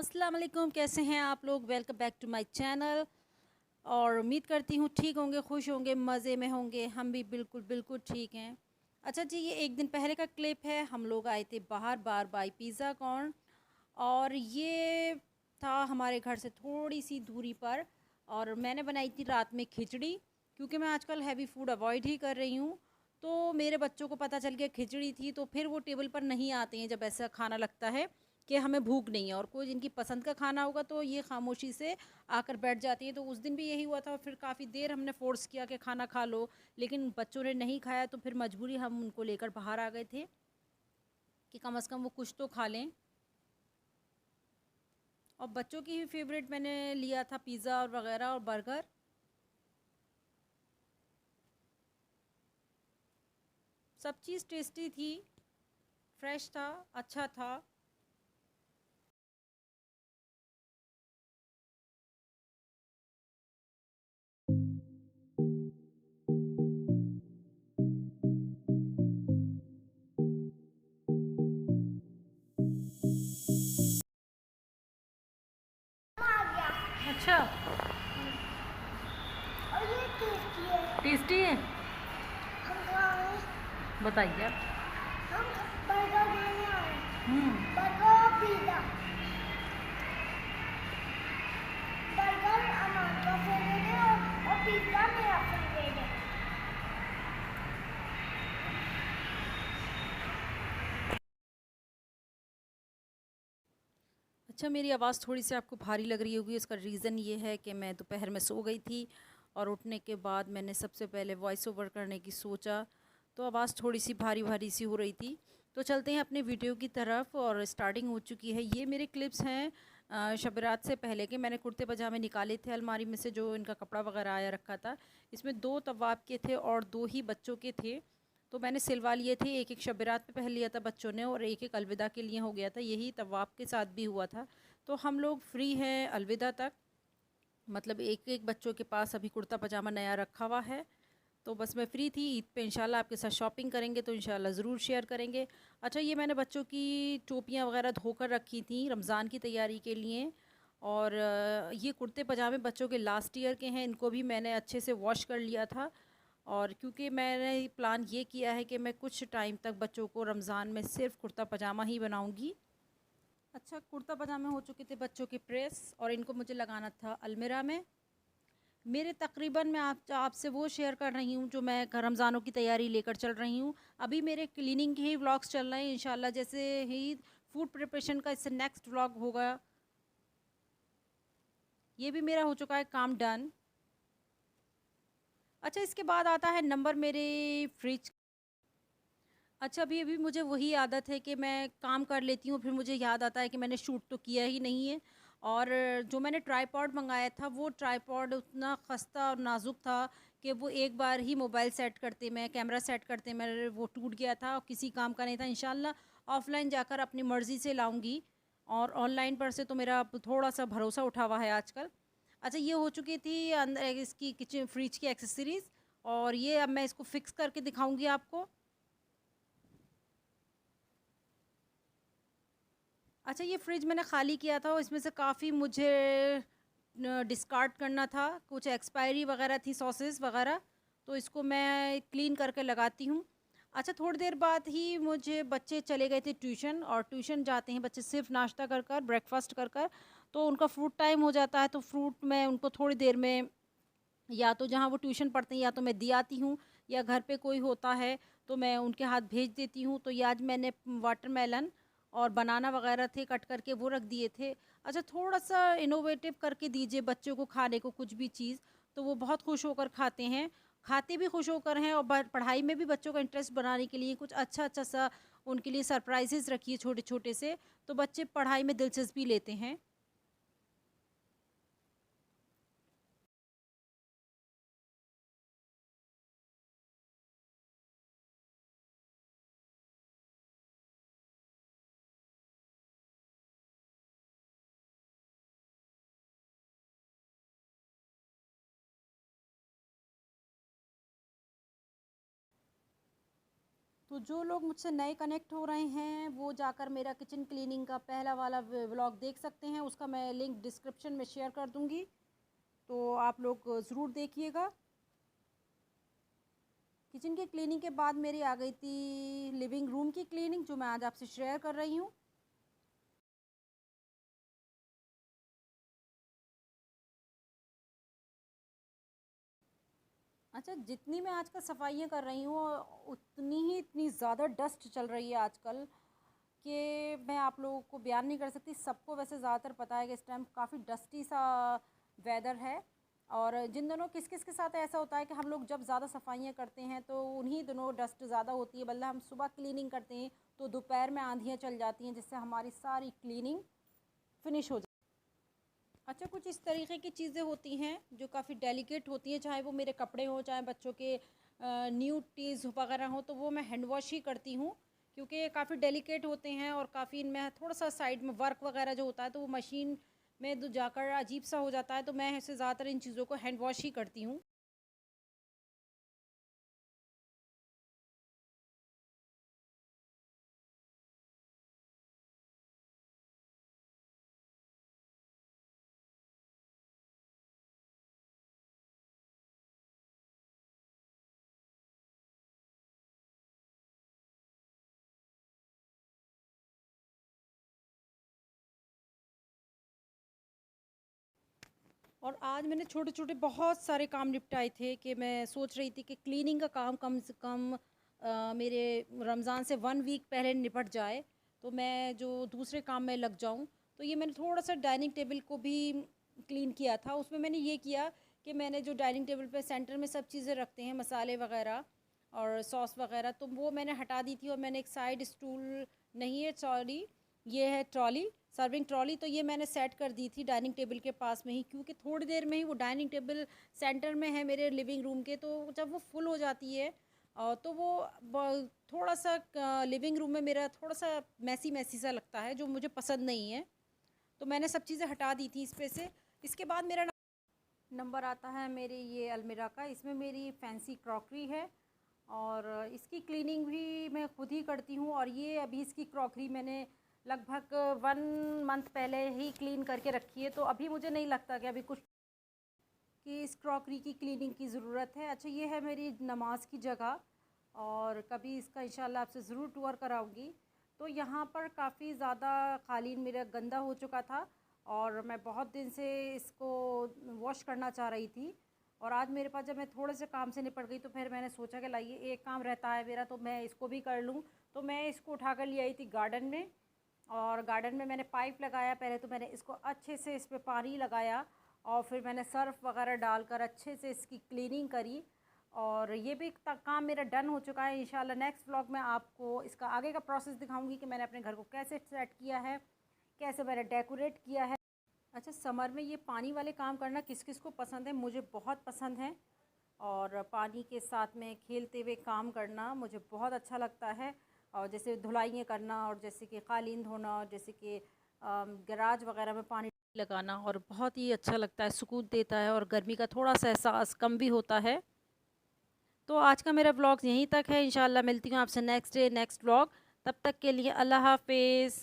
अस्सलाम वालेकुम, कैसे हैं आप लोग। Welcome back to my channel. और उम्मीद करती हूँ ठीक होंगे, खुश होंगे, मज़े में होंगे। हम भी बिल्कुल बिल्कुल ठीक हैं। अच्छा जी, ये एक दिन पहले का क्लिप है। हम लोग आए थे बाहर बार बाई पिज़्ज़ा कॉर्न, और ये था हमारे घर से थोड़ी सी दूरी पर। और मैंने बनाई थी रात में खिचड़ी, क्योंकि मैं आजकल हैवी फूड अवॉइड ही कर रही हूँ। तो मेरे बच्चों को पता चल गया खिचड़ी थी, तो फिर वो टेबल पर नहीं आते हैं जब ऐसा खाना लगता है कि हमें भूख नहीं है, और कोई जिनकी पसंद का खाना होगा तो ये खामोशी से आकर बैठ जाती हैं। तो उस दिन भी यही हुआ था, फिर काफ़ी देर हमने फ़ोर्स किया कि खाना खा लो, लेकिन बच्चों ने नहीं खाया। तो फिर मजबूरी हम उनको लेकर बाहर आ गए थे कि कम से कम वो कुछ तो खा लें। और बच्चों की ही फेवरेट मैंने लिया था पिज़्ज़ा और वगैरह और बर्गर। सब चीज़ टेस्टी थी, फ्रेश था, अच्छा था। अच्छा, और ये टेस्टी है। टेस्टी है। हम खाएं। बताइए आप। हम बर्गर खाने आए। हम्म। बर्गर और पिज़्ज़ा। बर्गर अमन का फेवरेट है और पिज़्ज़ा मेरा फेवरेट है। अच्छा, मेरी आवाज़ थोड़ी सी आपको भारी लग रही होगी। इसका रीज़न ये है कि मैं दोपहर में सो गई थी, और उठने के बाद मैंने सबसे पहले वॉइस ओवर करने की सोचा, तो आवाज़ थोड़ी सी भारी भारी सी हो रही थी। तो चलते हैं अपने वीडियो की तरफ, और स्टार्टिंग हो चुकी है। ये मेरे क्लिप्स हैं शब रात से पहले के। मैंने कुर्ते पजामे निकाले थे अलमारी में से, जो इनका कपड़ा वगैरह आया रखा था। इसमें 2 तवाब के थे और 2 ही बच्चों के थे। तो मैंने सिलवा लिए थे। एक-एक शब रात पे पहन लिया था बच्चों ने, और एक-एक अलविदा के लिए हो गया था। यही तवाब के साथ भी हुआ था। तो हम लोग फ्री हैं अलविदा तक, मतलब एक-एक बच्चों के पास अभी कुर्ता पजामा नया रखा हुआ है। तो बस मैं फ्री थी। ईद पे इंशाल्लाह आपके साथ शॉपिंग करेंगे, तो इंशाल्लाह ज़रूर शेयर करेंगे। अच्छा, ये मैंने बच्चों की टोपियाँ वगैरह धोकर रखी थी रमज़ान की तैयारी के लिए। और ये कुर्ते पजामे बच्चों के लास्ट ईयर के हैं। इनको भी मैंने अच्छे से वॉश कर लिया था। और क्योंकि मैंने प्लान ये किया है कि मैं कुछ टाइम तक बच्चों को रमज़ान में सिर्फ़ कुर्ता पजामा ही बनाऊँगी। अच्छा, कुर्ता पजामे हो चुके थे बच्चों के प्रेस, और इनको मुझे लगाना था अलमीरा में। मेरे तकरीबन मैं आपसे वो शेयर कर रही हूँ जो मैं रमज़ानों की तैयारी लेकर चल रही हूँ। अभी मेरे क्लीनिंग के ही व्लॉग्स चल रहे हैं। इंशाल्लाह जैसे ही फूड प्रिपरेशन का इससे नेक्स्ट व्लॉग होगा। ये भी मेरा हो चुका है काम डन। अच्छा, इसके बाद आता है नंबर मेरे फ्रिज। अच्छा, अभी-अभी मुझे वही आदत है कि मैं काम कर लेती हूँ, फिर मुझे याद आता है कि मैंने शूट तो किया ही नहीं है। और जो मैंने ट्राइपॉड मँगाया था, वो ट्राइपॉड उतना खस्ता और नाज़ुक था कि वो एक बार ही मोबाइल सेट करते में, कैमरा सेट करते में वो टूट गया था, और किसी काम का नहीं था। इंशाल्लाह ऑफ़लाइन जाकर अपनी मर्ज़ी से लाऊँगी, और ऑनलाइन पर से तो मेरा अब थोड़ा-सा भरोसा उठा हुआ है आजकल। अच्छा, ये हो चुकी थी अंदर इसकी किचन फ्रिज की एक्सेसरीज़, और ये अब मैं इसको फ़िक्स करके दिखाऊँगी आपको। अच्छा, ये फ्रिज मैंने खाली किया था, और इसमें से काफ़ी मुझे डिस्कार्ड करना था। कुछ एक्सपायरी वगैरह थी, सॉसेस वगैरह। तो इसको मैं क्लीन करके लगाती हूँ। अच्छा, थोड़ी देर बाद ही मुझे बच्चे चले गए थे ट्यूशन, और ट्यूशन जाते हैं बच्चे सिर्फ नाश्ता कर कर, ब्रेकफास्ट कर कर। तो उनका फ्रूट टाइम हो जाता है, तो फ्रूट मैं उनको थोड़ी देर में, या तो जहाँ वो ट्यूशन पढ़ते हैं या तो मैं दी आती हूँ, या घर पे कोई होता है तो मैं उनके हाथ भेज देती हूँ। तो ये आज मैंने वाटरमेलन और बनाना वगैरह थे कट करके, वो रख दिए थे। अच्छा, थोड़ा-सा इनोवेटिव करके दीजिए बच्चों को खाने को कुछ भी चीज़, तो वो बहुत खुश होकर खाते हैं। खाते भी खुश होकर हैं, और ब पढ़ाई में भी बच्चों का इंटरेस्ट बनाने के लिए कुछ अच्छा-अच्छा सा उनके लिए सरप्राइज़ेज़ रखिए छोटे-छोटे से, तो बच्चे पढ़ाई में दिलचस्पी लेते हैं। तो जो लोग मुझसे नए कनेक्ट हो रहे हैं वो जाकर मेरा किचन क्लीनिंग का पहला वाला व्लॉग देख सकते हैं, उसका मैं लिंक डिस्क्रिप्शन में शेयर कर दूँगी, तो आप लोग ज़रूर देखिएगा। किचन की क्लीनिंग के बाद मेरी आ गई थी लिविंग रूम की क्लीनिंग, जो मैं आज आपसे शेयर कर रही हूँ। अच्छा, जितनी मैं आजकल सफाइयाँ कर रही हूँ उतनी ही इतनी ज़्यादा डस्ट चल रही है आजकल कि मैं आप लोगों को बयान नहीं कर सकती। सबको वैसे ज़्यादातर पता है कि इस टाइम काफ़ी डस्टी सा वेदर है, और जिन दिनों किस किस के साथ ऐसा होता है कि हम लोग जब ज़्यादा सफाइयाँ करते हैं तो उन्हीं दिनों डस्ट ज़्यादा होती है, बल्कि हम सुबह क्लीनिंग करते हैं तो दोपहर में आंधियाँ चल जाती हैं, जिससे हमारी सारी क्लीनिंग फिनिश हो जाती है। अच्छा, कुछ इस तरीके की चीज़ें होती हैं जो काफ़ी डेलिकेट होती हैं, चाहे वो मेरे कपड़े हों, चाहे बच्चों के न्यू टीज़ वगैरह हों, तो वो मैं हैंड वॉश ही करती हूँ, क्योंकि ये काफ़ी डेलिकेट होते हैं और काफ़ी इनमें थोड़ा सा साइड में वर्क वगैरह जो होता है तो वो मशीन में जाकर अजीब सा हो जाता है, तो मैं ऐसे ज़्यादातर इन चीज़ों को हैंड वॉश ही करती हूँ। और आज मैंने छोटे-छोटे बहुत सारे काम निपटाए थे कि मैं सोच रही थी कि क्लीनिंग का काम कम से कम मेरे रमज़ान से 1 वीक पहले निपट जाए, तो मैं जो दूसरे काम में लग जाऊँ। तो ये मैंने थोड़ा-सा डाइनिंग टेबल को भी क्लीन किया था। उसमें मैंने ये किया कि मैंने जो डाइनिंग टेबल पे सेंटर में सब चीज़ें रखते हैं, मसाले वग़ैरह और सॉस वग़ैरह, तो वो मैंने हटा दी थी और मैंने एक साइड स्टूल, नहीं है सॉरी, ये है ट्रॉली, सर्विंग ट्रॉली, तो ये मैंने सेट कर दी थी डाइनिंग टेबल के पास में ही, क्योंकि थोड़ी देर में ही वो डाइनिंग टेबल सेंटर में है मेरे लिविंग रूम के, तो जब वो फुल हो जाती है तो वो थोड़ा सा लिविंग रूम में मेरा थोड़ा सा मैसी मैसी सा लगता है, जो मुझे पसंद नहीं है, तो मैंने सब चीज़ें हटा दी थी इस पे से। इसके बाद मेरा नंबर आता है मेरे ये अलमीरा का, इसमें मेरी फैंसी क्रॉकरी है और इसकी क्लीनिंग भी मैं खुद ही करती हूँ, और ये अभी इसकी क्रॉकरी मैंने लगभग 1 मंथ पहले ही क्लीन करके रखी है, तो अभी मुझे नहीं लगता कि अभी कुछ कि इस क्रॉकरी की क्लीनिंग की ज़रूरत है। अच्छा, ये है मेरी नमाज की जगह, और कभी इसका इंशाल्लाह आपसे ज़रूर टूर कराऊंगी। तो यहाँ पर काफ़ी ज़्यादा क़ालीन मेरा गंदा हो चुका था और मैं बहुत दिन से इसको वॉश करना चाह रही थी, और आज मेरे पास जब मैं थोड़े से काम से निपट गई तो फिर मैंने सोचा कि लाइए एक काम रहता है मेरा तो मैं इसको भी कर लूँ। तो मैं इसको उठा कर ले आई थी गार्डन में, और गार्डन में मैंने पाइप लगाया। पहले तो मैंने इसको अच्छे से इस पे पानी लगाया और फिर मैंने सर्फ़ वगैरह डालकर अच्छे से इसकी क्लीनिंग करी, और ये भी काम मेरा डन हो चुका है। इंशाल्लाह नेक्स्ट व्लॉग में आपको इसका आगे का प्रोसेस दिखाऊंगी कि मैंने अपने घर को कैसे सेट किया है, कैसे मैंने डेकोरेट किया है। अच्छा, समर में ये पानी वाले काम करना किस किस को पसंद है? मुझे बहुत पसंद है, और पानी के साथ में खेलते हुए काम करना मुझे बहुत अच्छा लगता है, और जैसे धुलाइयाँ करना, और जैसे कि क़ालीन धोना, और जैसे कि गैराज वगैरह में पानी लगाना, और बहुत ही अच्छा लगता है, सुकून देता है, और गर्मी का थोड़ा सा एहसास कम भी होता है। तो आज का मेरा व्लॉग यहीं तक है। इंशाल्लाह मिलती हूँ आपसे नेक्स्ट डे नेक्स्ट व्लॉग। तब तक के लिए अल्लाह हाफ़िज़।